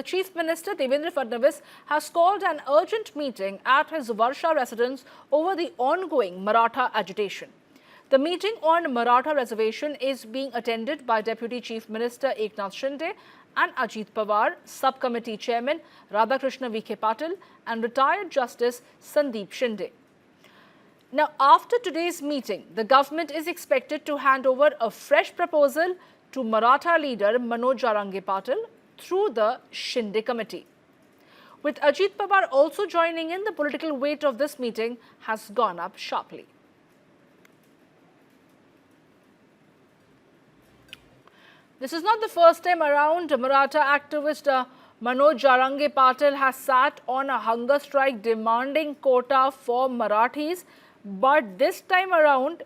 Chief Minister Devendra Fadnavis has called an urgent meeting at his Varsha residence over the ongoing Maratha agitation. The meeting on Maratha reservation is being attended by Deputy Chief Minister Eknath Shinde and Ajit Pawar, Subcommittee Chairman Radhakrishna V.K. Patil and retired Justice Sandeep Shinde. Now, after today's meeting, the government is expected to hand over a fresh proposal to Maratha leader Manoj Jarange Patil through the Shinde Committee. With Ajit Pawar also joining in, the political weight of this meeting has gone up sharply. This is not the first time around Maratha activist Manoj Jarange Patil has sat on a hunger strike demanding quota for Marathis. But this time around,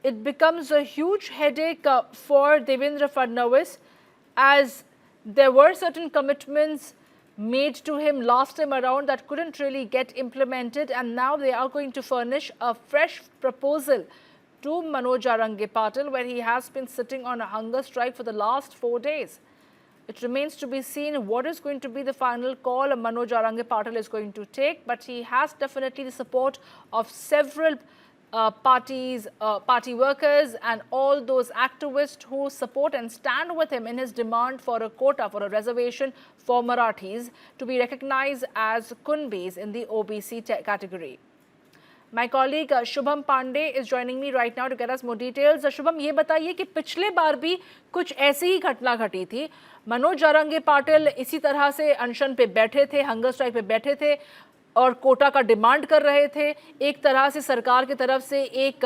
it becomes a huge headache for Devendra Fadnavis, as there were certain commitments made to him last time around that couldn't really get implemented, and now they are going to furnish a fresh proposal to Manoj Jarange Patil, where he has been sitting on a hunger strike for the last 4 days. It remains to be seen what is going to be the final call Manoj Jarange Patil is going to take, but he has definitely the support of several party workers and all those activists who support and stand with him in his demand for a quota, for a reservation for Marathis to be recognized as Kunbis in the OBC category. My colleague Shubham Pandey is joining me right now to get us more details. Shubham, ये बताइए कि पिछले बार भी कुछ ऐसी ही घटना घटी थी। मनोज जारंगे पाटिल इसी तरह से अनशन पे बैठे थे, हंगर स्ट्राइक पे बैठे थे और कोटा का डिमांड कर रहे थे। एक तरह से सरकार की तरफ से एक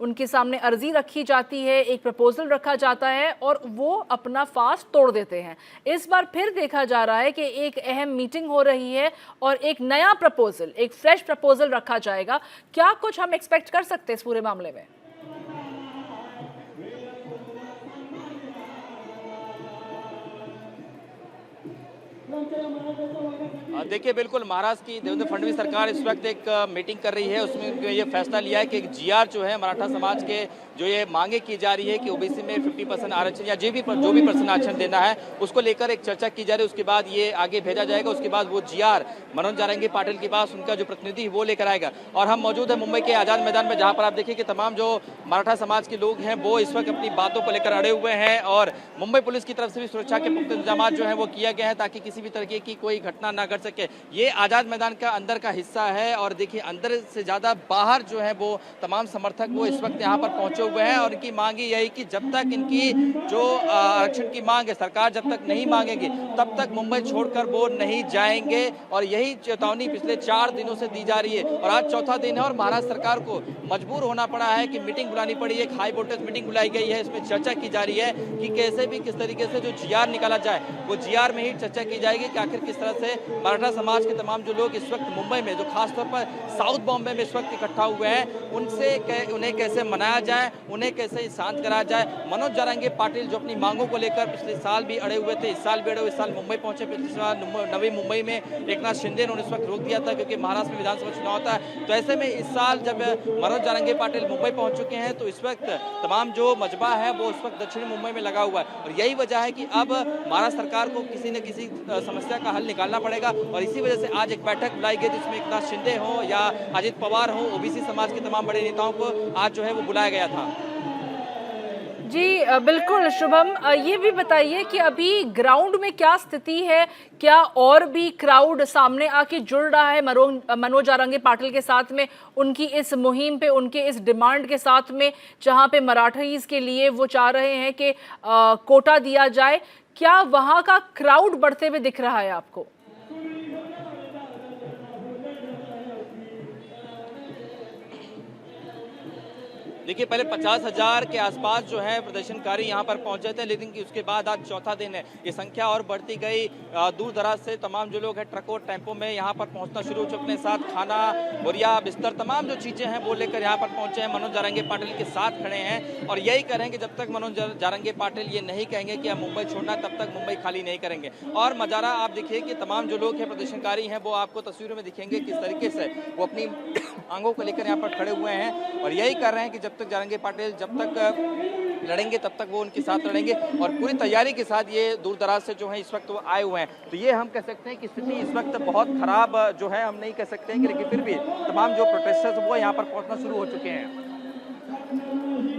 उनके सामने अर्जी रखी जाती है, एक प्रपोजल रखा जाता है और वो अपना फास्ट तोड़ देते हैं। इस बार फिर देखा जा रहा है कि एक अहम मीटिंग हो रही है और एक नया प्रपोजल, एक फ्रेश प्रपोजल रखा जाएगा। क्या कुछ हम एक्सपेक्ट कर सकते हैं इस पूरे मामले में? देखिए, बिल्कुल महाराष्ट्र की देवेंद्र फडणवीस सरकार इस वक्त एक मीटिंग कर रही है। उसमें ये फैसला लिया है कि एक जीआर जो है मराठा समाज के जो ये मांगे की जा रही है कि ओबीसी में 50% आरक्षण या जो भी परसेंट आरक्षण देना है उसको लेकर एक चर्चा की जा रही है। उसके बाद ये आगे भेजा जाएगा। उसके बाद वो जीआर मनोज जारंगे पाटिल के पास उनका जो प्रतिनिधि वो लेकर आएगा। और हम मौजूद है मुंबई के आजाद मैदान में, जहाँ पर आप देखिए कि तमाम जो मराठा समाज के लोग हैं वो इस वक्त अपनी बातों को लेकर अड़े हुए हैं और मुंबई पुलिस की तरफ से भी सुरक्षा के पुख्ता इंतजाम जो है वो किया गया है ताकि किसी भी तरीके की कोई घटना ना घट सके। ये आजाद मैदान का अंदर का हिस्सा है और देखिए अंदर से ज्यादा बाहर जो है वो तमाम समर्थक वो इस वक्त यहाँ पर पहुंचे हुए हैं और इनकी मांग यही कि जब तक इनकी जो आरक्षण की मांग है सरकार जब तक नहीं मांगेगी तब तक मुंबई छोड़कर वो नहीं जाएंगे। और यही चेतावनी पिछले 4 दिनों से दी जा रही है और आज चौथा दिन है और महाराष्ट्र सरकार को मजबूर होना पड़ा है कि मीटिंग बुलानी पड़ी। एक हाई वोल्टेज मीटिंग बुलाई गई है, इसमें चर्चा की जा रही है कि कैसे भी किस तरीके से जो जीआर निकाला जाए वो जीआर में ही चर्चा की जाएगी कि आखिर किस तरह से मराठा समाज के तमाम जो लोग इस वक्त मुंबई में, जो खासतौर पर साउथ बॉम्बे में इस वक्त इकट्ठा हुए हैं, उन्हें कैसे मनाया जाए, उन्हें कैसे शांत कराया जाए। मनोज जारंगे पाटिल जो अपनी मांगों को लेकर पिछले साल भी अड़े हुए थे, इस साल भी अड़े हुए, इस साल मुंबई पहुंचे। पिछले साल नवी मुंबई में एकनाथ शिंदे ने इस वक्त रोक दिया था क्योंकि महाराष्ट्र में विधानसभा चुनाव होता है। तो ऐसे में इस साल जब मनोज जारंगे पाटिल मुंबई पहुंच चुके हैं तो इस वक्त तमाम जो मजबा है वो उस वक्त दक्षिणी मुंबई में लगा हुआ है और यही वजह है कि अब महाराष्ट्र सरकार को किसी न किसी समस्या का हल निकालना पड़ेगा। और इसी वजह से आज एक बैठक बुलाई गई जिसमें एकनाथ शिंदे हो या अजित पवार हो, ओबीसी समाज के तमाम बड़े नेताओं को आज जो है वो बुलाया गया था। जी बिल्कुल शुभम, ये भी बताइए कि अभी ग्राउंड में क्या स्थिति है? क्या और भी क्राउड सामने आके जुड़ रहा है मनोज जारंगे पाटिल के साथ में, उनकी इस मुहिम पे, उनके इस डिमांड के साथ में, जहां पे मराठीज के लिए वो चाह रहे हैं कि कोटा दिया जाए? क्या वहां का क्राउड बढ़ते हुए दिख रहा है आपको? देखिए, पहले 50,000 के आसपास जो है प्रदर्शनकारी यहाँ पर पहुंचे थे, लेकिन उसके बाद आज चौथा दिन है, ये संख्या और बढ़ती गई। दूर दराज से तमाम जो लोग हैं ट्रकों टेम्पो में यहाँ पर पहुंचना शुरू हो चुके, अपने साथ खाना, बोरिया, बिस्तर, तमाम जो चीजें हैं वो लेकर यहाँ पर पहुंचे हैं। मनोज जारंगे पाटिल के साथ खड़े हैं और यही कह रहे हैं कि जब तक मनोज जारंगे पाटिल ये नहीं कहेंगे कि अब मुंबई छोड़ना, तब तक मुंबई खाली नहीं करेंगे। और मजारा आप देखिए कि तमाम जो लोग हैं प्रदर्शनकारी हैं वो आपको तस्वीरों में दिखेंगे किस तरीके से वो अपनी मांगों को लेकर यहाँ पर खड़े हुए हैं और यही कर रहे हैं कि जब तक जारंगे पाटिल जब तक लड़ेंगे तब तक वो उनके साथ लड़ेंगे और पूरी तैयारी के साथ ये दूर दराज से जो है इस वक्त वो आए हुए हैं। तो ये हम कह सकते हैं कि स्थिति इस वक्त बहुत खराब जो है हम नहीं कह सकते हैं कि, लेकिन फिर भी तमाम जो प्रोटेस्टर्स वो यहाँ पर पहुंचना शुरू हो चुके हैं।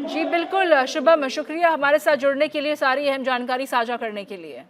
जी बिल्कुल शुभम, शुक्रिया हमारे साथ जुड़ने के लिए, सारी अहम जानकारी साझा करने के लिए।